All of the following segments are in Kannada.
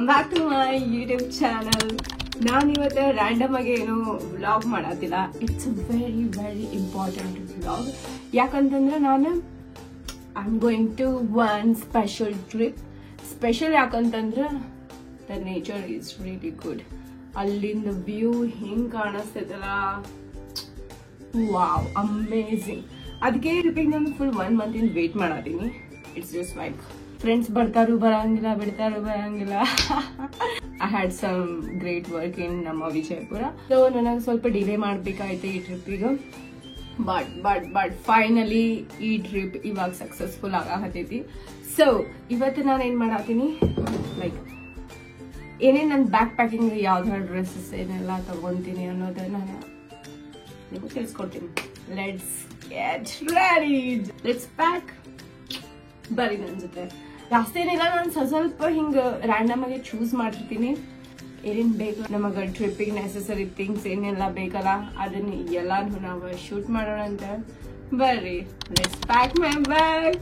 Welcome back to my YouTube channel. ನಾನು ಇವತ್ತು ರ್ಯಾಂಡಮ್ ಆಗಿ ಏನು ವ್ಲಾಗ್ ಮಾಡತ್ತಿಲ್ಲ. It's very very important vlog. ಯಾಕಂತಂದ್ರೆ ನಾನು I am going to one special trip. Special ಯಾಕಂತಂದ್ರೆ the nature is really good. ಅಲ್ಲಿಂದ ವ್ಯೂ ಹಿಂಗ್ ಕಾಣಿಸ್ತೈತಲ್ಲ, ವಾವ್, ಅಮೇಝಿಂಗ್. ಅದಕ್ಕೆ ಟ್ರಿಪ್ಪಿಗೆ ನಾನು ಫುಲ್ 1 month ವೇಟ್ ಮಾಡತ್ತೀನಿ. ಇಟ್ಸ್ ಜಸ್ಟ್ ಲೈಕ್ ಫ್ರೆಂಡ್ಸ್ ಬರ್ತಾರು ಬರಂಗಿಲ್ಲ, ಬಿಡ್ತಾರು ಬರಂಗಿಲ್ಲ. I had some great work in ನಮ್ಮ ವಿಜಯಪುರ. ಸೊ ನನಗೆ ಸ್ವಲ್ಪ ಡಿಲೇ ಮಾಡ್ಬೇಕಾಯ್ತು ಈ ಟ್ರಿಪ್ಪಿಗೆ. ಬಟ್ ಫೈನಲಿ ಈ ಟ್ರಿಪ್ ಇವಾಗ ಸಕ್ಸಸ್ಫುಲ್ ಆಗತೈತಿ. ಸೊ ಇವತ್ತು ನಾನು ಏನ್ ಮಾಡತ್ತೀನಿ, ಲೈಕ್ ಏನೇನು ನನ್ನ ಬ್ಯಾಕ್ ಪ್ಯಾಕಿಂಗ್ ಯಾವ್ದಾದ್ರು ಡ್ರೆಸ್ಸಸ್ ಏನೆಲ್ಲ ತಗೊಂತೀನಿ ಅನ್ನೋದನ್ನ ನಿಮ್ಗೆ ತಿಳಿಸ್ಕೊಡ್ತೀನಿ. Let's get ready, let's pack. ಬರೀ ನನ್ನ ಜೊತೆ ಜಾಸ್ತಿ ಏನಿಲ್ಲ, ನಾನು ಸ್ವಲ್ಪ ಹಿಂಗ ರ್ಯಾಂಡಮ್ ಆಗಿ ಚೂಸ್ ಮಾಡಿರ್ತೀನಿ ಏನೇನ್ ಬೇಕು ನಮಗ ಟ್ರಿಪ್ಪಿಗೆ ನೆಸೆಸರಿ ಥಿಂಗ್ಸ್ ಏನೆಲ್ಲ ಬೇಕಲ್ಲ, ಅದನ್ನ ಎಲ್ಲಾನು ನಾವು ಶೂಟ್ ಮಾಡೋಣ ಅಂತ. ಬರ್ರಿ, ಲೆಟ್ಸ್ ಪ್ಯಾಕ್ ಮೈ ಬ್ಯಾಗ್.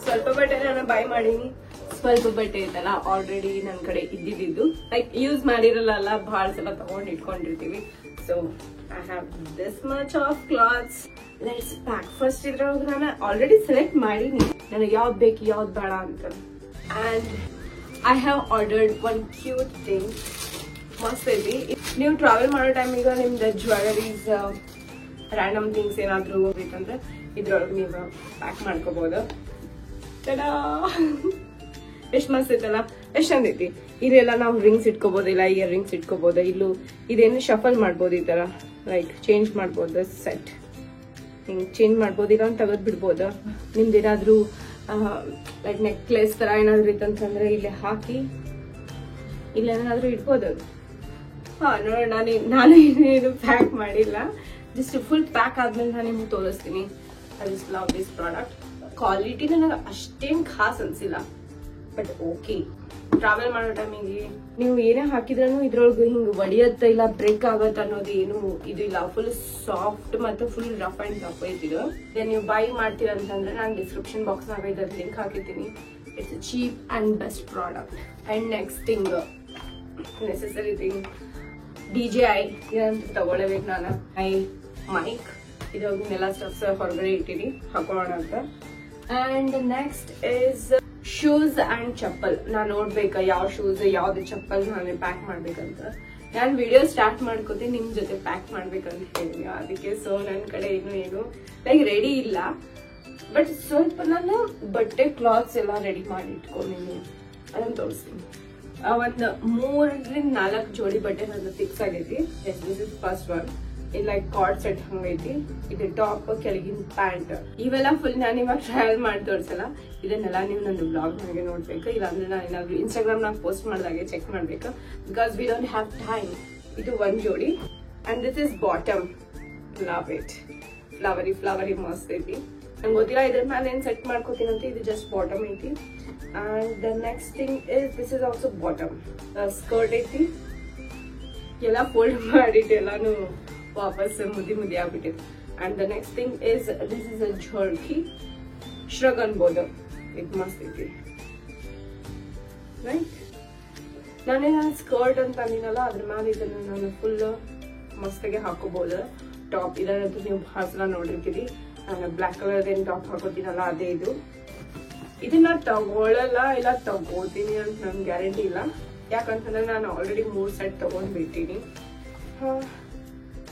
ಸ್ವಲ್ಪ ಬಟ್ಟೆ ನಾನು ಬೈ ಮಾಡೀನಿ. ಸ್ವಲ್ಪ ಬಟ್ಟೆ ಐತಲ್ಲ ಆಲ್ರೆಡಿ ನನ್ ಕಡೆ ಇದ್ದಿದ್ದು, ಲೈಕ್ ಯೂಸ್ ಮಾಡಿರಲ್ಲ, ಬಹಳ ಸಲ ತಗೊಂಡ್ ಇಟ್ಕೊಂಡಿರ್ತೀವಿ. So I have this much of clothes. Let's pack. First ಇದ್ರೊಳಗೆ ನಾನು ಆಲ್ರೆಡಿ ಸೆಲೆಕ್ಟ್ ಮಾಡೀನಿ ನನಗೆ ಯಾವ್ದು ಬೇಕು ಯಾವ್ದು ಬೇಡ ಅಂತ. And I have ordered one cute thing. ಮಸ್ತ್ ಐತಿ. ನೀವು ಟ್ರಾವೆಲ್ ಮಾಡೋ ಟೈಮಿಗೆ ನಿಮ್ದು ಜ್ಯುವೆಲರೀಸ್, ರ್ಯಾಂಡಮ್ ಥಿಂಗ್ಸ್ ಏನಾದ್ರು ಬೇಕಂದ್ರೆ ಇದ್ರೊಳಗೆ ನೀವು ಪ್ಯಾಕ್ ಮಾಡ್ಕೋಬಹುದು. ಎಷ್ಟ್ ಮಸ್ತ್ ಐತಲ್ಲ, ಎಷ್ಟ್ ಚಂದ ಐತಿ. ಇಲ್ಲೆಲ್ಲ ನಾವು ರಿಂಗ್ಸ್ ಇಟ್ಕೋಬಹುದಿಲ್ಲ, ಇಯರ್ ರಿಂಗ್ಸ್ ಇಟ್ಕೋಬಹುದು. ಇಲ್ಲೂ ಇದೇನು ಶಫಲ್ ಮಾಡ್ಬೋದು, ಈ ತರ ಲೈಕ್ ಚೇಂಜ್ ಮಾಡ್ಬೋದು. ಸೆಟ್ ಹಿಂಗ್ ಚೇಂಜ್ ಮಾಡ್ಬೋದಿಲ್ಲ ಅಂತ ತೆಗೆದ್ ಬಿಡ್ಬೋದು. ನಿಮ್ದೇನಾದ್ರೂ ಲೈಕ್ ನೆಕ್ಲೆಸ್ ತರ ಏನಾದ್ರು ಇತ್ತಂತಂದ್ರೆ ಇಲ್ಲಿ ಹಾಕಿ ಇಲ್ಲೇನಾದ್ರೂ ಇಡ್ಬೋದು. ಹಾ, ನೋಡೋಣ. ನಾನು ಏನೇನು ಪ್ಯಾಕ್ ಮಾಡಿಲ್ಲ, ಜಸ್ಟ್ ಫುಲ್ ಪ್ಯಾಕ್ ಆದ್ಮೇಲೆ ನಾನು ನಿಮ್ಗೆ ತೋರಿಸ್ತೀನಿ. I just love this product. Quality ನನಗೆ ಅಷ್ಟೇನ್ ಖಾಸ್ ಅನ್ಸಿಲ್ಲ, ಬಟ್ ಓಕೆ. ಟ್ರಾವೆಲ್ ಮಾಡೋ ಟೈಮಿಗೆ ನೀವು ಏನೇ ಹಾಕಿದ್ರೂ ಇದ್ರೊಳಗೆ ಹಿಂಗ್ ಒಡಿಯತ್ತ ಇಲ್ಲ ಬ್ರೇಕ್ ಆಗತ್ತ ಅನ್ನೋದು ಏನು ಇದು ಇಲ್ಲ. ಫುಲ್ ಸಾಫ್ಟ್ ಮತ್ತು ಫುಲ್ ರಫ್ ಅಂಡ್ ಟಫ್ ಐತಿದು. ನೀವು ಬೈ ಮಾಡ್ತೀರ ಅಂತಂದ್ರೆ ನಾನು ಡಿಸ್ಕ್ರಿಪ್ಷನ್ ಬಾಕ್ಸ್ ನಾಗ ಇದ್ರ ಲಿಂಕ್ ಹಾಕಿರ್ತೀನಿ. It's cheap and best product. And next thing, necessary thing, DJI ಇದಂತೂ ತಗೊಳ್ಳೇಬೇಕು ನಾನು. ಮೈಕ್, ಇದನ್ನೆಲ್ಲ ಸ್ಟಫ್ಸ್ ಹೊರಗಡೆ ಇಟ್ಟಿನಿ ಹಾಕೊಳ್ಳೋಣ ಅಂತ. And next is shoes and chappal. ನಾನ್ ನೋಡ್ಬೇಕ ಯಾವ ಶೂಸ್ ಯಾವ್ದು ಚಪ್ಪಲ್ ನಾನು ಪ್ಯಾಕ್ ಮಾಡ್ಬೇಕಂತ. ನಾನ್ ವಿಡಿಯೋ ಸ್ಟಾರ್ಟ್ ಮಾಡ್ಕೋತೀನಿ ನಿಮ್ ಜೊತೆ ಪ್ಯಾಕ್ ಮಾಡ್ಬೇಕಂತ ಹೇಳಿ. ಅದಕ್ಕೆ ಸೊ ನನ್ ಕಡೆ ಏನು ಲೈಕ್ ರೆಡಿ ಇಲ್ಲ, ಬಟ್ ಸ್ವಲ್ಪ ನಾನು ಬಟ್ಟೆ ಕ್ಲಾತ್ಸ್ ಎಲ್ಲ ರೆಡಿ ಮಾಡಿ ಇಟ್ಕೊಂಡಿನಿ. ಅದನ್ನ ತೋರಿಸ್ತೀನಿ. ಒಂದ್ 3ರಿಂದ 4 ಜೋಡಿ ಬಟ್ಟೆ ನನ್ನ ಫಿಕ್ಸ್ ಆಗೈತಿ. Yes, this is first one. ಇದು ಲೈಕ್ ಕಾರ್ಡ್ ಸೆಟ್ ಹಂಗೈತಿ. ಇದು ಟಾಪ್, ಕೆಳಗಿನ ಪ್ಯಾಂಟ್. ಇವೆಲ್ಲ ಫುಲ್ ನಾನು ಇವಾಗ ಟ್ರಯಲ್ ಮಾಡಿ ತೋರಿಸಲ್ಲ. ಇದನ್ನೆಲ್ಲ ನೀವು ನನ್ನ ಬ್ಲಾಗ್ ನನಗೆ ನೋಡ್ಬೇಕು. ಇಲ್ಲಾಂದ್ರೆ ನಾನು ಏನಾದ್ರು ಇನ್ಸ್ಟಾಗ್ರಾಮ್ ನಾಗ ಪೋಸ್ಟ್ ಮಾಡಿದಾಗೆ ಚೆಕ್ ಮಾಡ್ಬೇಕು, because we don't have time. ಇದು ಒಂದ್ ಜೋಡಿ. And this is bottom. Love it. Flowery ಮಸ್ತ್ ಐತಿ. ನಂಗೆ ಗೊತ್ತಿಲ್ಲ ಇದ್ರ ಮೇಲೆ ಏನ್ ಸೆಟ್ ಮಾಡ್ಕೋತೀನಿ ಅಂತ. ಇದು ಜಸ್ಟ್ ಬಾಟಮ್ ಐತಿ. And the next thing is this is also bottom. Skirt ಐತಿ. ಎಲ್ಲ ಫೋಲ್ಡ್ ಮಾಡಿಟ್ಟು ಎಲ್ಲಾನು ವಾಪಸ್ ಮುದ್ದಿ ಆಗ್ಬಿಟ್ಟಿದೆ. And the next thing is this is a ಝರ್ಕಿ. ಶ್ರಗ್ ಅನ್ಬೋದು. ಇದು ಮಸ್ತ್ ಐತಿ, ರೈಟ್? ನಾನು ಸ್ಕರ್ಟ್ ಅಂತ ಅಂದಿನಲ್ಲ, ಅದ್ರ ಮೇಲೆ ಇದನ್ನ ನಾನು ಫುಲ್ ಮಸ್ತಾಗೆ ಹಾಕೋಬಹುದು. ಟಾಪ್ ಇದನ್ನಂತೂ ನೀವು ಬಹಳ ಸಲ ನೋಡಿರ್ತೀರಿ. ನಾನು ಬ್ಲಾಕ್ ಕಲರ್ ಏನ್ ಟಾಪ್ ಹಾಕೋತೀನಲ್ಲ ಅದೇ ಇದು. ಇದನ್ನ ತಗೊಳ್ಳಲ್ಲ ಇಲ್ಲ ತಗೋತೀನಿ ಅಂತ ನನ್ ಗ್ಯಾರಂಟಿ ಇಲ್ಲ. ಯಾಕಂತಂದ್ರೆ ನಾನು ಆಲ್ರೆಡಿ 3 ಸೆಟ್ ತಗೊಂಡ್ಬಿಟ್ಟಿನಿ.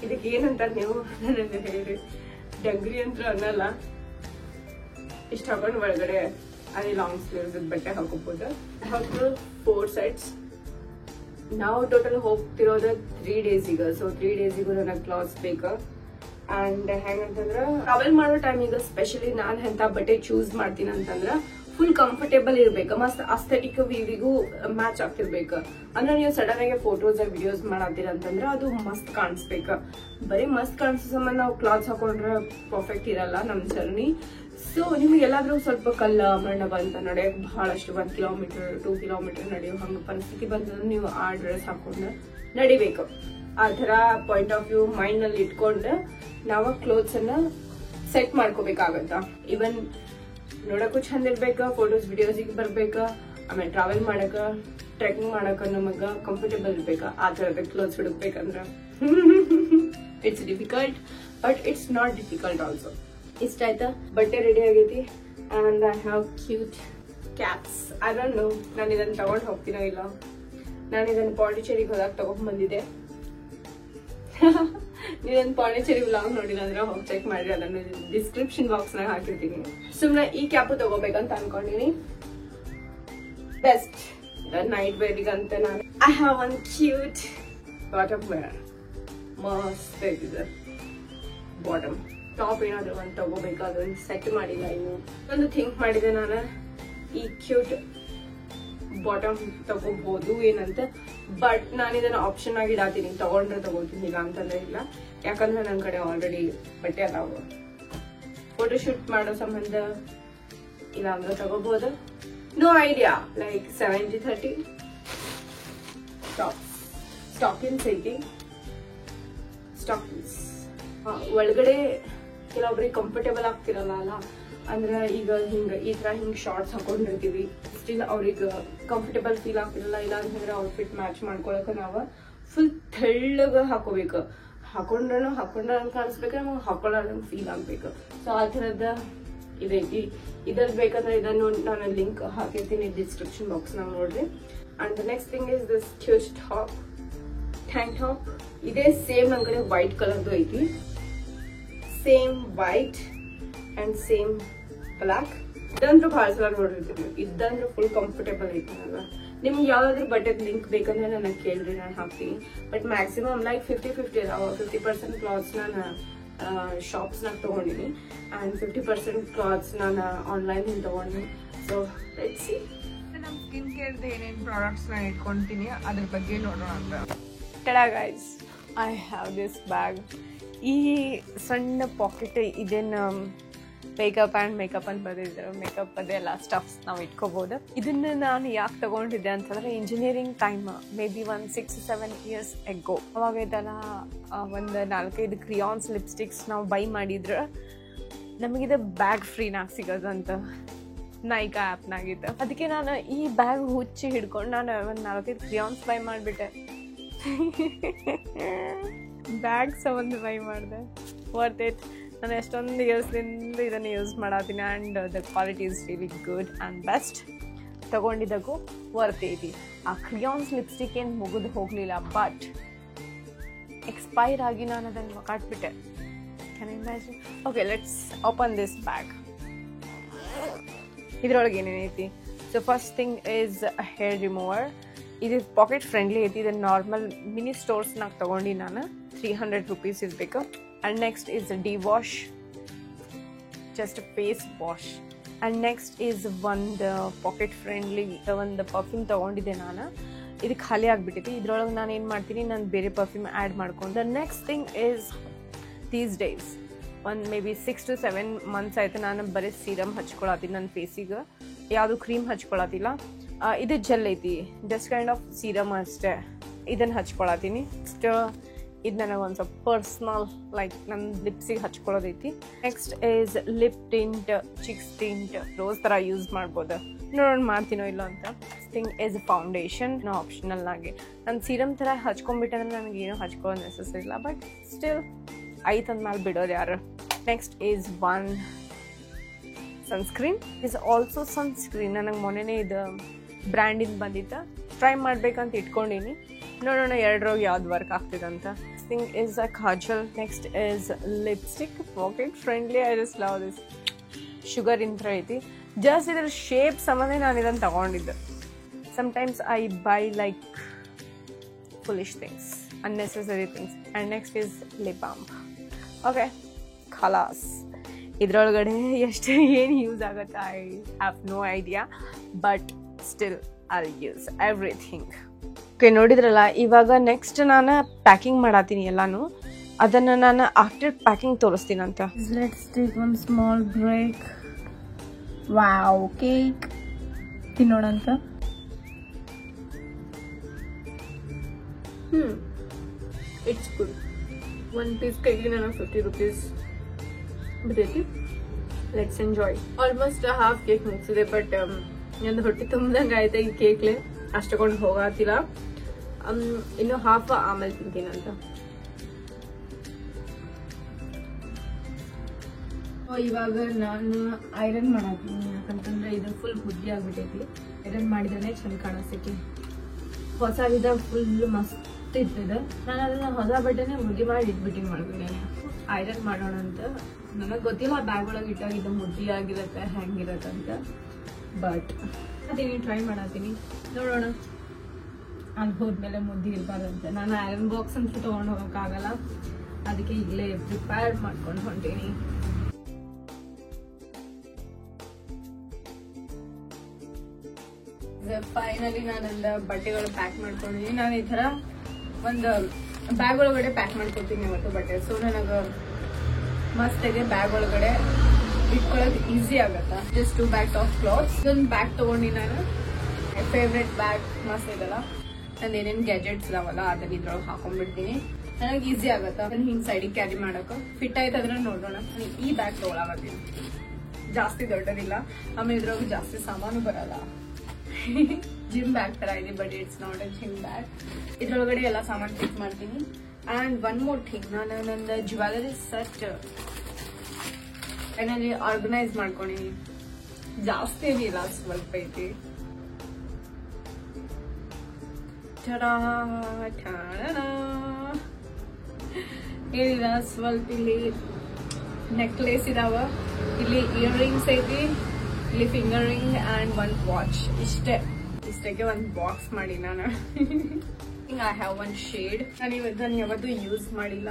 ಇದಕ್ಕೆ ಏನಂತ ನೀವು ನನಗೆ ಹೇಳಿ. ಡಂಗ್ರಿ ಅಂತ ಅನ್ನಲ್ಲ. ಇಷ್ಟ ಹಾಕೊಂಡು ಒಳಗಡೆ ಅದೇ ಲಾಂಗ್ ಸ್ಲೀವ್ಸ್ ಬಟ್ಟೆ ಹಾಕೋಬಹುದು. ಹಾಕೊಂಡು 4 ಸೆಟ್ಸ್. ನಾವು ಟೋಟಲ್ ಹೋಗ್ತಿರೋದು 3 ಡೇಸಿಗೆ. ಸೊ 3 ಡೇಸಿಗೂ ನನಗೆ ಕ್ಲಾತ್ಸ್ ಬೇಕು. ಅಂಡ್ ಹೆಂಗಂತಂದ್ರ ಟ್ರಾವೆಲ್ ಮಾಡೋ ಟೈಮಿಗೆ ಸ್ಪೆಷಲಿ ನಾನು ಎಂತ ಬಟ್ಟೆ ಚೂಸ್ ಮಾಡ್ತೀನಿ ಅಂತಂದ್ರ ಫುಲ್ ಕಂಫರ್ಟೇಬಲ್ ಇರ್ಬೇಕು, ಮಸ್ತ್ ಅಸ್ಥೆಟಿಕ್ ವಿವಿಗೂ ಮ್ಯಾಚ್ ಆಗ್ತಿರ್ಬೇಕು. ಅಂದ್ರೆ ನೀವು ಸಡನ್ ಆಗಿ ಫೋಟೋಸ್ ವಿಡಿಯೋಸ್ ಮಾಡತ್ತೀರ ಅಂತಂದ್ರೆ ಅದು ಮಸ್ತ್ ಕಾಣಿಸ್ಬೇಕು. ಬರೀ ಮಸ್ತ್ ಕಾಣಿಸೋ ಸಂಬಂಧ ನಾವು ಕ್ಲಾತ್ಸ್ ಹಾಕೊಂಡ್ರೆ ಪರ್ಫೆಕ್ಟ್ ಇರಲ್ಲ ನಮ್ ಜರ್ನಿ. ಸೊ ನಿಮ್ಗೆ ಎಲ್ಲಾದ್ರೂ ಸ್ವಲ್ಪ ಕಲ್ಲ ಮಣ್ಣ ಬಂತ ನಡೆಯಕ್ ಬಹಳಷ್ಟು 1 ಕಿಲೋಮೀಟರ್ 2 ಕಿಲೋಮೀಟರ್ ನಡೆಯೋ ಹಂಗ ಪರಿಸ್ಥಿತಿ ಬಂದ್ರೆ ನೀವು ಆ ಡ್ರೆಸ್ ಹಾಕೊಂಡು ನಡಿಬೇಕು. ಆ ತರ ಪಾಯಿಂಟ್ ಆಫ್ ವ್ಯೂ ಮೈಂಡ್ ನಲ್ಲಿ ಇಟ್ಕೊಂಡು ನಾವು ಕ್ಲೋತ್ಸ್ ಅನ್ನ ಸೆಟ್ ಮಾಡ್ಕೋಬೇಕಾಗತ್ತ. ಇವನ್ ನೋಡಕ್ಕೂ ಚಂದ ಇರ್ಬೇಕಾ, ಫೋಟೋಸ್ ವಿಡಿಯೋಸಿಗೆ ಬರ್ಬೇಕಾ, ಆಮೇಲೆ ಟ್ರಾವೆಲ್ ಮಾಡಕ ಟ್ರೆಕಿಂಗ್ ಮಾಡಕ ನಮಗ ಕಂಫರ್ಟೇಬಲ್ ಇರ್ಬೇಕಾ, ಆ ತರದ ಕ್ಲೋತ್ಸ್ ಹುಡುಕ್ಬೇಕಂದ್ರ it's difficult, but it's not difficult also. ಇಷ್ಟ ಆಯ್ತಾ? ಬಟ್ಟೆ ರೆಡಿ ಆಗೈತಿ and I have cute caps. I don't know ನಾನು ಇದನ್ನ ತಗೊಂಡು ಹೋಗ್ತೀನೋ ಇಲ್ಲ. ನಾನು ಇದನ್ನ ಪಾಂಡಿಚೇರಿಗೆ ಹೋದಾಗ ತಗೊಂಡ್ ಬಂದಿದ್ದೆ. ನೀವೊಂದು ಪಾಂಡಿಚೇರಿ ವ್ಲಾಗ್ ನೋಡಿಲ್ಲ ಅಂದ್ರೆ ಹೋಗಿ ಚೆಕ್ ಮಾಡ್ರಿ, ಅದನ್ನು ಡಿಸ್ಕ್ರಿಪ್ಷನ್ ಬಾಕ್ಸ್ ನಾಗ ಹಾಕಿರ್ತೀನಿ. ಸುಮ್ನೆ ಈ ಕ್ಯಾಪು ತಗೋಬೇಕಂತ ಅನ್ಕೊಂಡಿನಿ. ಬೆಸ್ಟ್ ನೈಟ್ ವೇರಿಗಂತ ನಾನು I have one cute bottom wear. ಮಸ್ತ್ ಐತಿದೆ ಬಾಟಮ್. ಟಾಪ್ ಏನಾದ್ರು ಒಂದು ತಗೋಬೇಕಾದ್ರೆ ಸೆಟ್ ಮಾಡಿಲ್ಲ ಇನ್ನು. ಒಂದು ಥಿಂಕ್ ಮಾಡಿದೆ ನಾನು, ಈ ಕ್ಯೂಟ್ ಬಾಟಮ್ ತಗೋಬಹುದು ಏನಂತ, ಬಟ್ ನಾನು ಇದನ್ನ ಆಪ್ಷನ್ ಆಗಿ ಇಡಾತೀನಿ. ತಗೊಂಡ್ರೆ ತಗೋತೀನಿ, ಇಲ್ಲ ಅಂತಂದ್ರೆ ಇಲ್ಲ. ಯಾಕಂದ್ರೆ ನನ್ನ ಕಡೆ ಆಲ್ರೆಡಿ ಬಟ್ಟೆ ಅದಾವ. ಫೋಟೋ ಶೂಟ್ ಮಾಡೋ ಸಂಬಂಧ ಇಲ್ಲ ಅಂದ್ರೆ ತಗೋಬಹುದು. No idea. ಲೈಕ್ 70-30 ಸ್ಟಾಕಿನ್ಸ್ ಐತಿ. ಸ್ಟಾಕಿನ್ಸ್ ಒಳಗಡೆ ಕೆಲವೊಬ್ರಿಗೆ ಕಂಫರ್ಟೇಬಲ್ ಆಗ್ತಿರಲ್ಲ ಅಲ್ಲ, ಅಂದ್ರೆ ಈಗ ಈ ತರ ಹಿಂಗ್ ಶಾರ್ಟ್ಸ್ ಹಾಕೊಂಡಿರ್ತೀವಿ, ಸ್ಟಿಲ್ ಅವ್ರಿಗೆ ಕಂಫರ್ಟೇಬಲ್ ಫೀಲ್ ಆಗ್ತಿರಲ್ಲ. ಇಲ್ಲ ಅಂತಂದ್ರೆ ಔಟ್ಫಿಟ್ ಮ್ಯಾಚ್ ಮಾಡ್ಕೊಳಕ ನಾವ ಫುಲ್ ತೆಳ್ಳಗ ಹಾಕೋಬೇಕು. ಹಾಕೊಂಡ್ರ ಕಾಣಿಸ್ಬೇಕು, ನಮಗೆ ಹಾಕೊಳ್ಳೋದಂಗೆ ಫೀಲ್ ಆಗ್ಬೇಕು. ಸೊ ಆ ಥರದ ಇದೈತಿ. ಇದ್ರಲ್ಲಿ ಬೇಕಂದ್ರೆ ಇದನ್ನು ನಾನು ಲಿಂಕ್ ಹಾಕಿರ್ತೀನಿ ಡಿಸ್ಕ್ರಿಪ್ಷನ್ ಬಾಕ್ಸ್ ನಾಗ ನೋಡ್ರಿ. And the next thing is this cute top, tank top. ಇದೇ ಸೇಮ್ ನನ್ ಕಡೆ ವೈಟ್ ಕಲರ್ದು ಐತಿ. Same white and same black. ಇದಂದ್ರೂ ಭಾಳ ಸಲ ನೋಡಿರ್ತೀವಿ. ಇದಂದ್ರೂ ಫುಲ್ ಕಂಫರ್ಟೇಬಲ್ ಐತಿ ನನಗೆ. ನಿಮ್ಗೆ ಯಾವ್ದಾದ್ರು ಬಟ್ಟೆದ್ ಲಿಂಕ್ ಬೇಕಂದ್ರೆ ನನಗೆ ಕೇಳ್ರಿ, ನಾನು ಹಾಕ್ತೀನಿ. ಬಟ್ ಮ್ಯಾಕ್ಸಿಮಮ್ ಲೈಕ್ 50-50 ಅದಾವ. 50% ಕ್ಲಾತ್ಸ್ ನಾನು ಶಾಪ್ಸ್ನಾಗ ತಗೊಂಡಿನಿ ಅಂಡ್ 50% ಕ್ಲಾತ್ಸ್ ನಾನು ಆನ್ಲೈನ್ ತಗೊಂಡಿನಿ. So let's see. ನಮ್ಮ ಸ್ಕಿನ್ ಕೇರ್ದು ಏನೇನು ಪ್ರಾಡಕ್ಟ್ಸ್ ನಾನು ಇಟ್ಕೊಂತೀನಿ ಅದ್ರ ಬಗ್ಗೆ ನೋಡೋಣ ಅಂತ. Ta-da guys, I have this bag. ಈ ಸಣ್ಣ ಪಾಕೆಟ್ ಇದೇನು ಮೇಕಪ್ ಆ್ಯಂಡ್ ಮೇಕಪ್ ಅಂತ ಬರೆದಿದ್ದಾರೆ. ಮೇಕಪ್ ಅದೆಲ್ಲ ಸ್ಟಫ್ಸ್ ನಾವು ಇಟ್ಕೋಬೋದು. ಇದನ್ನು ನಾನು ಯಾಕೆ ತಗೊಂಡಿದ್ದೆ ಅಂತಂದರೆ, ಇಂಜಿನಿಯರಿಂಗ್ ಟೈಮ್ ಮೇ ಬಿ ಒಂದು 6-7 years ಎಗೋ ಅವಾಗ ಇದೆಲ್ಲ ಒಂದು 4-5 ಕ್ರಿಯಾನ್ಸ್ ಲಿಪ್ಸ್ಟಿಕ್ಸ್ ನಾವು ಬೈ ಮಾಡಿದ್ರೆ ನಮಗಿದು ಬ್ಯಾಗ್ ಫ್ರೀನಾಗ ಸಿಗೋದಂತ ನೈಕಾ ಆ್ಯಪ್ನಾಗಿತ್ತು. ಅದಕ್ಕೆ ನಾನು ಈ ಬ್ಯಾಗ್ ಹುಚ್ಚಿ ಹಿಡ್ಕೊಂಡು ನಾನು ಒಂದು 4-5 ಕ್ರಿಯಾನ್ಸ್ ಬೈ ಮಾಡಿಬಿಟ್ಟೆ. ಬ್ಯಾಗ್ ಸಂಬಂಧ ಬೈ ಮಾಡಿದೆ. Worth it. ನಾನು ಎಷ್ಟೊಂದು ಇಯರ್ಸ್ದಿಂದ ಇದನ್ನು ಯೂಸ್ ಮಾಡತ್ತೀನಿ and the quality is really good and best. ತೊಗೊಂಡಿದ್ದಕ್ಕೂ ವರ್ತ್ ಐತಿ. ಆ ಕ್ರಿಯಾನ್ಸ್ ಲಿಪ್ಸ್ಟಿಕ್ ಏನು ಮುಗಿದು ಹೋಗಲಿಲ್ಲ, ಬಟ್ ಎಕ್ಸ್ಪೈರ್ ಆಗಿ ನಾನು ಅದನ್ನು ಕಟ್ಬಿಟ್ಟೆ. Can you imagine? Okay, let's open this bag. ಇದ್ರೊಳಗೆ ಏನೇನೈತಿ? So first thing is hair remover. ಇದು ಪಾಕೆಟ್ ಫ್ರೆಂಡ್ಲಿ ಐತಿ. ಇದನ್ನು ನಾರ್ಮಲ್ ಮಿನಿ ಸ್ಟೋರ್ಸ್ನಾಗ ತೊಗೊಂಡು ನಾನು 300 rupees ಇರಬೇಕು. And next is a de-wash, just a face wash. And next is one the pocket friendly ಒಂದು ಪರ್ಫ್ಯೂಮ್ ತೊಗೊಂಡಿದ್ದೆ ನಾನು. ಇದು ಖಾಲಿ ಆಗಿಬಿಟ್ಟಿದೆ. ಇದ್ರೊಳಗೆ ನಾನು ಏನು ಮಾಡ್ತೀನಿ, ನಾನು ಬೇರೆ ಪರ್ಫ್ಯೂಮ್ ಆ್ಯಡ್ ಮಾಡ್ಕೊಂಡು. The next thing is these days ಒಂದು ಮೇ ಬಿ 6-7 months ಆಯಿತು ನಾನು ಬರೀ ಸೀರಮ್ ಹಚ್ಕೊಳತ್ತೀನಿ ನನ್ನ ಫೇಸಿಗೆ. ಯಾವುದು ಕ್ರೀಮ್ ಹಚ್ಕೊಳತಿಲ್ಲ. ಇದು ಜೆಲ್ ಐತಿ, ಜಸ್ಟ್ ಕೈಂಡ್ ಆಫ್ ಸೀರಮ್ ಅಷ್ಟೇ. ಇದನ್ನು ಹಚ್ಕೊಳತ್ತೀನಿ. ಇದು ನನಗೆ ಒಂದು ಸ್ವಲ್ಪ ಪರ್ಸ್ನಲ್, ಲೈಕ್ ನನ್ನ ಲಿಪ್ಸಿಗೆ ಹಚ್ಕೊಳ್ಳೋದೈತಿ. Next is lip tint, cheeks tint, rose ಥರ ಯೂಸ್ ಮಾಡ್ಬೋದು. ನೋಡೋಣ ಮಾಡ್ತೀನೋ ಇಲ್ಲ ಅಂತ. ಥಿಂಗ್ ಈಸ್ ಫೌಂಡೇಶನ್, ಆಪ್ಷನಲ್ನಾಗೆ. ನಾನು ಸೀರಮ್ ಥರ ಹಚ್ಕೊಂಡ್ಬಿಟ್ಟೆ ಅಂದ್ರೆ ನನಗೇನು ಹಚ್ಕೊಳ್ಳೋ ನೆಸೆಸರಿ ಇಲ್ಲ, ಬಟ್ ಸ್ಟಿಲ್ ಐತಂದ್ಮೇಲೆ ಬಿಡೋದು ಯಾರು. Next is one sunscreen. Is also sunscreen. ನನಗೆ ಮೊನ್ನೆನೇ ಇದು ಬ್ರ್ಯಾಂಡಿಂದ ಬಂದಿತ್ತು, ಟ್ರೈ ಮಾಡ್ಬೇಕಂತ ಇಟ್ಕೊಂಡೀನಿ. ನೋಡೋಣ ಎರಡರೋಗಿ ಯಾವ್ದು ವರ್ಕ್ ಆಗ್ತಿದೆ ಅಂತ. Thing is a kajal. Next is lipstick, pocket friendly. I just love this. Sugar intra ಐತಿ. Just ಇದರ ಶೇಪ್ ಸಂಬಂಧ ನಾನು ಇದನ್ನು ತಗೊಂಡಿದ್ದೆ. Sometimes I buy like foolish things, unnecessary things. And next is lip balm. Okay, khalas. ಇದ್ರೊಳಗಡೆ ಎಷ್ಟು ಏನು ಯೂಸ್ ಆಗುತ್ತೆ I have no idea, but still I'll use everything. Okay, ನೋಡಿದ್ರಲ್ಲ. ಇವಾಗ ನೆಕ್ಸ್ಟ್ ನಾನು ಪ್ಯಾಕಿಂಗ್ ಮಾಡತ್ತೀನಿ ಎಲ್ಲಾನು. ಅದನ್ನು ನಾನು ಆಫ್ಟರ್ ಪ್ಯಾಕಿಂಗ್ ತೋರಿಸ್ತೀನಿ ಅಂತ. Let's take one small break. Wow, cake ತಿನ್ನೋಣ ಅಂತ. It's good. 1 piece ಕೇಕ್ಗೆ ನಾನು 50 rupees ಬಿದ್ದೈತಿ. Let's enjoy. Almost half cake ಮುಗಿಸಿದೆ, ಬಟ್ ನಂದು ಹೊಟ್ಟೆ ತುಂಬದಂಗೆ ಆಯ್ತಾ ಈ ಕೇಕ್ಲೆ, ಅಷ್ಟು ತಗೊಂಡು ಹೋಗತ್ತಿಲ್ಲ. ಇನ್ನು ಹಾಫ್ ಆಮೇಲೆ ತಿಂತೀನಂತ. ಇವಾಗ ನಾನು ಐರನ್ ಮಾಡತ್ತೀನಿ, ಯಾಕಂತಂದ್ರೆ ಇದು ಫುಲ್ ಬುದ್ಧಿ ಆಗ್ಬಿಟ್ಟೈತಿ. ಐರನ್ ಮಾಡಿದ್ರೆ ಚಂದ ಕಾಣಿಸ್ತೈತಿ. ಹೊಸ ವಿಧ ಫುಲ್ ಮಸ್ತ್ ಇರ್ತದೆ. ನಾನು ಅದನ್ನ ಹೊಸ ಬಟ್ಟೆನೆ ಮುದ್ದಿ ಮಾಡಿ ಇಟ್ಬಿಟ್ಟಿಂಗ್ ಮಾಡ್ತೀನಿ. ಐರನ್ ಮಾಡೋಣ ಅಂತ. ನನಗೆ ಗೊತ್ತಿಲ್ಲ ಬ್ಯಾಗ್ ಒಳಗೆ ಇಟ್ಟಾಗ ಇದು ಮುದ್ದಿ ಆಗಿರತ್ತೆ ಹೆಂಗಿರತ್ತೆ ಅಂತ, ಬಟ್ ಅದೇನಿ ಟ್ರೈ ಮಾಡತ್ತೀನಿ, ನೋಡೋಣ. ಅಲ್ಲಿ ಹೋದ್ಮೇಲೆ ಮುದ್ದಿ ಇರಬಾರ್ದಂತೆ. ನಾನು ಐರನ್ ಬಾಕ್ಸ್ ಅಂತ ತೊಗೊಂಡು ಹೋಗೋಕ್ಕಾಗಲ್ಲ, ಅದಕ್ಕೆ ಇಲ್ಲೇ ಪ್ರಿಪೇರ್ ಮಾಡ್ಕೊಂಡು ಹೊಂಟೀನಿ. ಫೈನಲಿ ನಾನೊಂದು ಬಟ್ಟೆಗಳು ಪ್ಯಾಕ್ ಮಾಡ್ಕೊಂಡಿದ್ದೀನಿ. ನಾನು ಈ ತರ ಒಂದು ಬ್ಯಾಗ್ ಒಳಗಡೆ ಪ್ಯಾಕ್ ಮಾಡ್ಕೊತೀನಿ ಇವತ್ತು ಬಟ್ಟೆ. ಸೊ ನನಗೆ ಮಸ್ತಾಗಿ ಬ್ಯಾಗ್ ಒಳಗಡೆ ಇಟ್ಕೊಳ್ಳೋದು ಈಸಿ ಆಗತ್ತ. Just 2 bags of clothes. ಇದೊಂದು ಬ್ಯಾಗ್ ತಗೊಂಡಿ ನಾನು. ಫೇವ್ರೆಟ್ ಬ್ಯಾಗ್ ಮಸ್ತ್ ಇದಲ್ಲ. ನಂದು ಏನೇನು ಗ್ಯಾಜೆಟ್ಸ್ ಇದಾವಲ್ಲ ಅದನ್ನ ಇದ್ರೊಳಗೆ ಹಾಕೊಂಡ್ಬಿಡ್ತೀನಿ. ನನಗೆ ಈಸಿ ಆಗತ್ತ. ಅದನ್ನ ಹಿಂಗ್ ಸೈಡಿಗೆ ಕ್ಯಾರಿ ಮಾಡಕ್ಕೆ ಫಿಟ್ ಆಯ್ತಂದ್ರೆ ನೋಡೋಣ. ಈ ಬ್ಯಾಗ್ ತಗೊಳಕತ್ತೀನಿ. ಜಾಸ್ತಿ ದೊಡ್ಡದಿಲ್ಲ, ಆಮೇಲೆ ಇದ್ರೊಳಗೆ ಜಾಸ್ತಿ ಸಾಮಾನು ಬರಲ್ಲ. ಜಿಮ್ ಬ್ಯಾಗ್ ತರ ಇದೆ, but it's not a gym bag. ಇದ್ರೊಳಗಡೆ ಎಲ್ಲ ಸಾಮಾನು ಫಿಟ್ ಮಾಡ್ತೀನಿ. ಅಂಡ್ ಒನ್ ಮೋರ್ ಥಿಂಗ್, ನಾನು ನಂದು ಜ್ಯುವೆಲರಿ ಸೆಟ್ ಫೈನಲಿ ಆರ್ಗನೈಸ್ ಮಾಡ್ಕೊಂಡಿನಿ. ಜಾಸ್ತಿ ಏನಿಲ್ಲ, ಸ್ವಲ್ಪ ಐತಿ. ಏನಿಲ್ಲ, ಸ್ವಲ್ಪ ಇಲ್ಲಿ ನೆಕ್ಲೇಸ್ ಇದಾವ, ಇಲ್ಲಿ ಇಯರ್ ರಿಂಗ್ಸ್ ಐತಿ, ಇಲ್ಲಿ ಫಿಂಗರ್ ರಿಂಗ್ ಅಂಡ್ ಒಂದ್ ವಾಚ್. ಇಷ್ಟಕ್ಕೆ ಒಂದ್ ಬಾಕ್ಸ್ ಮಾಡಿ ನಾನು. I have one shade. ನಾನು ಇವತ್ತು ಯಾವತ್ತೂ ಯೂಸ್ ಮಾಡಿಲ್ಲ.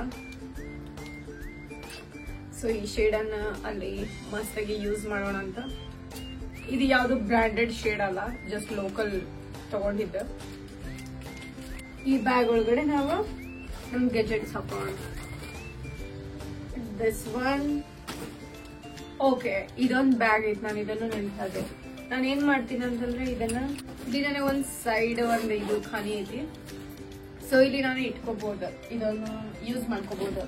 ಸೊ ಈ ಶೇಡ್ ಅನ್ನ ಅಲ್ಲಿ ಮಸ್ತಾಗಿ ಯೂಸ್ ಮಾಡೋಣ ಅಂತ. ಇದು ಯಾವ್ದು ಬ್ರಾಂಡೆಡ್ ಶೇಡ್ ಅಲ್ಲ, ಜಸ್ಟ್ ಲೋಕಲ್ ತಗೊಂಡಿದ್ದೆ. ಈ ಬ್ಯಾಗ್ ಒಳಗಡೆ ನಾವು ನಮ್ ಗೆಜೆಟ್ಸ್ ಹಾಕೋಣ. This one. ಓಕೆ, ಇದೊಂದು ಬ್ಯಾಗ್ ಐತಿ. ನಾನು ಇದನ್ನು ನೆನ್ಸಾದೆ. ನಾನು ಏನ್ ಮಾಡ್ತೀನಿ ಅಂತಂದ್ರೆ ಇದನ್ನ ಒಂದ್ ಸೈಡ್ ಒಂದು ಇದು ಖಾಲಿ ಐತಿ. ಸೊ ಇಲ್ಲಿ ನಾನು ಇಟ್ಕೋಬಹುದು, ಇದನ್ನು ಯೂಸ್ ಮಾಡ್ಕೋಬಹುದು.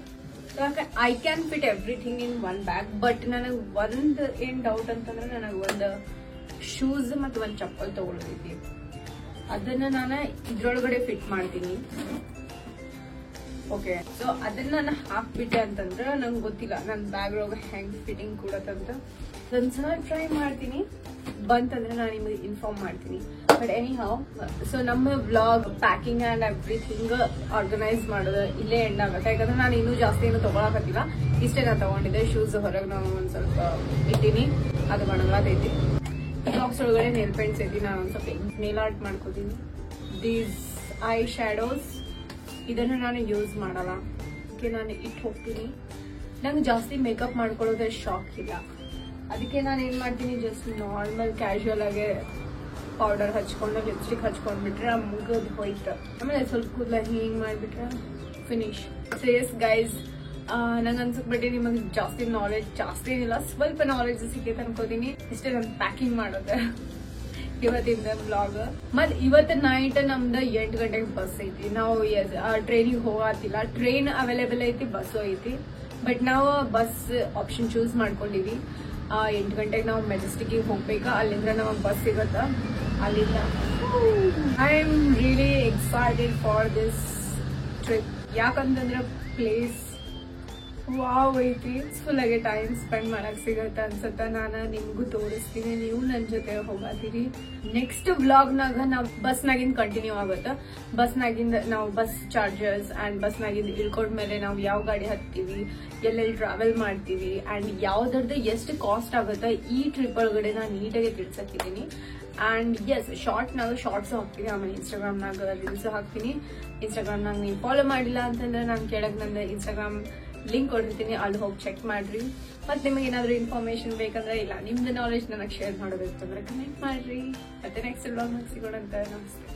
I can fit everything in one bag. But ನನಗೆ ಒಂದ್ ಏನ್ ಡೌಟ್ ಅಂತಂದ್ರೆ, ನನಗೆ ಒಂದು ಶೂಸ್ ಮತ್ತು ಒಂದ್ ಚಪ್ಪಲ್ ತಗೊಳ್ಳೋದೈತಿ. ಅದನ್ನ ನಾನು ಇದ್ರೊಳಗಡೆ ಫಿಟ್ ಮಾಡ್ತೀನಿ. ಓಕೆ, ಸೊ ಅದನ್ನ ನಾನು ಹಾಕ್ಬಿಟ್ಟೆ ಅಂತಂದ್ರೆ ನಂಗೆ ಗೊತ್ತಿಲ್ಲ ನನ್ನ ಬ್ಯಾಗ್ ಒಳಗೆ ಹೆಂಗ್ ಫಿಟ್ಟಿಂಗ್ ಕೊಡತ್ತಂತ. ಒಂದ್ಸಲ ಟ್ರೈ ಮಾಡ್ತೀನಿ, ಬಂತಂದ್ರೆ ನಾನು ನಿಮಗೆ ಇನ್ಫಾರ್ಮ್ ಮಾಡ್ತೀನಿ. ಬಟ್ ಎನಿ ಹೌ, ಸೊ ನಮ್ಮ vlog packing and everything organise ಮಾಡೋದು ಇಲ್ಲೇ ಎಂಡ್ ಆಗುತ್ತೆ. ಯಾಕಂದ್ರೆ ನಾನು ಇನ್ನೂ ಜಾಸ್ತಿ ಏನು ತಗೊಳಕತ್ತಿಲ್ಲ. ಇಷ್ಟೇ ನಾನು ತಗೊಂಡಿದ್ದೆ. ಶೂಸ್ ಹೊರಗೆ ನಾನು ಒಂದ್ ಸ್ವಲ್ಪ ಇಟ್ಟೀನಿ, ಅದು ಒಣಗಾದೈತಿ. ಬಾಕ್ಸ್ ಒಳಗಡೆ ನೇಲ್ ಪೇಂಟ್ಸ್ ಐತಿ. ನಾನು ಒಂದ್ ಸ್ವಲ್ಪ ನೇಲ್ ಆರ್ಟ್ ಮಾಡ್ಕೋತೀನಿ. ದೀಸ್ ಐ ಶ್ಯಾಡೋಸ್ ಇದನ್ನು ನಾನು ಯೂಸ್ ಮಾಡಲ್ಲ, ಅದಕ್ಕೆ ನಾನು ಇಟ್ಟು ಹೋಗ್ತೀನಿ. ನಂಗೆ ಜಾಸ್ತಿ ಮೇಕಪ್ ಮಾಡ್ಕೊಳ್ಳೋದೇ ಶಾಕ್ ಇಲ್ಲ, ಅದಕ್ಕೆ ನಾನು ಏನ್ ಮಾಡ್ತೀನಿ, ಜಸ್ಟ್ ನಾರ್ಮಲ್ ಕ್ಯಾಶುವಲ್ ಆಗಿ ಪೌಡರ್ ಹಚ್ಕೊಂಡು ಲಿಪ್ಸ್ಟಿಕ್ ಹಚ್ಕೊಂಡ್ಬಿಟ್ರೆ ಮುಗಿದ್ ಹೋಯ್ತು. ಆಮೇಲೆ ಸ್ವಲ್ಪ ಕೂದಲ ಹಿಂಗ್ ಮಾಡ್ಬಿಟ್ರೆ ಫಿನಿಶ್. ಸೊ ಎಸ್ ಗೈಸ್, ನಂಗೆ ಅನ್ಸಕ್ಬಿಟ್ಟು ನಿಮಗೆ ಜಾಸ್ತಿ ನಾಲೆಜ್ ಜಾಸ್ತಿ ಏನಿಲ್ಲ, ಸ್ವಲ್ಪ ನಾಲೆಜ್ ಸಿಕ್ಕೈತೆ ಅನ್ಕೋತೀನಿ. ಇಷ್ಟೇ ನಾನು ಪ್ಯಾಕಿಂಗ್ ಮಾಡೋದೆ ಇವತ್ತಿಂದ ಬ್ಲಾಗ್. ಮತ್ ಇವತ್ತು ನೈಟ್ ನಮ್ದು 8 ಗಂಟೆಗೆ ಬಸ್ ಐತಿ. ನಾವು ಟ್ರೈನಿಗೆ ಹೋಗತ್ತಿಲ್ಲ. ಟ್ರೈನ್ ಅವೈಲೇಬಲ್ ಐತಿ, ಬಸ್ ಐತಿ. ಬಟ್ ನಾವು ಬಸ್ ಆಪ್ಷನ್ ಚೂಸ್ ಮಾಡ್ಕೊಂಡಿವಿ. 8 ಗಂಟೆಗೆ ನಾವು ಮೆಜೆಸ್ಟಿಕ್ಗೆ ಹೋಗ್ಬೇಕಾ, ಅಲ್ಲಿಂದ ನಮಗೆ ಬಸ್ ಸಿಗತ್ತ. ಅಲ್ಲಿಂದ I am really excited for this trip. ಯಾಕಂತಂದ್ರೆ ಪ್ಲೇಸ್ ವಾವ್ ಐತಿ. ಪೀಸ್ಫುಲ್ ಆಗಿ ಟೈಮ್ ಸ್ಪೆಂಡ್ ಮಾಡಕ್ ಸಿಗತ್ತ ಅನ್ಸತ್ತ. ನಾನು ನಿಮ್ಗೂ ತೋರಿಸ್ತೀನಿ, ನೀವು ನನ್ ಜೊತೆ ಹೋಗತ್ತೀರಿ. ನೆಕ್ಸ್ಟ್ ವ್ಲಾಗ್ನಾಗ ನಾವು ಬಸ್ನಾಗಿಂದ ಕಂಟಿನ್ಯೂ ಆಗುತ್ತ. ಬಸ್ನಾಗಿಂದ ನಾವು ಬಸ್ ಚಾರ್ಜಸ್ ಅಂಡ್ ಬಸ್ನಾಗಿಂದ ಇಳ್ಕೊಂಡ್ಮೇಲೆ ನಾವು ಯಾವ ಗಾಡಿ ಹತ್ತೀವಿ, ಎಲ್ಲೆಲ್ಲಿ ಟ್ರಾವೆಲ್ ಮಾಡ್ತೀವಿ ಅಂಡ್ ಯಾವ್ದ್ರದ್ದು ಎಷ್ಟು ಕಾಸ್ಟ್ ಆಗುತ್ತೆ ಈ ಟ್ರಿಪ್ ಒಳಗಡೆ ನಾನು ನೀಟಾಗಿ ತಿಳಿಸಕ್ಕಿದ್ದೀನಿ. ಅಂಡ್ ಎಸ್, ಶಾರ್ಟ್ಸ್ ಹಾಕ್ತೀನಿ, ಆಮೇಲೆ ಇನ್ಸ್ಟಾಗ್ರಾಮ್ನಾಗ ರೀಲ್ಸ್ ಹಾಕ್ತೀನಿ. ಇನ್ಸ್ಟಾಗ್ರಾಮ್ನಾಗ ನೀವು ಫಾಲೋ ಮಾಡಿಲ್ಲ ಅಂತಂದ್ರೆ ನಾನು ಕೆಳಗೆ ನನ್ನ ಇನ್ಸ್ಟಾಗ್ರಾಮ್ ಲಿಂಕ್ ಕೊಟ್ಟಿರ್ತೀನಿ, ಅಲ್ಲಿ ಹೋಗಿ ಚೆಕ್ ಮಾಡ್ರಿ. ಮತ್ತೆ ನಿಮಗೆ ಏನಾದ್ರು ಇನ್ಫಾರ್ಮೇಶನ್ ಬೇಕಂದ್ರೆ, ಇಲ್ಲ ನಿಮ್ದು ನಾಲೆಜ್ ನನಗೆ ಶೇರ್ ಮಾಡೋದಿರ್ತಂದ್ರೆ ಕಮೆಂಟ್ ಮಾಡ್ರಿ. ಮತ್ತೆ ನೆಕ್ಸ್ಟ್ ವ್ಲಾಗ್ ಸಿಗೋಣ ಅಂತ. ನಮಸ್ತೆ.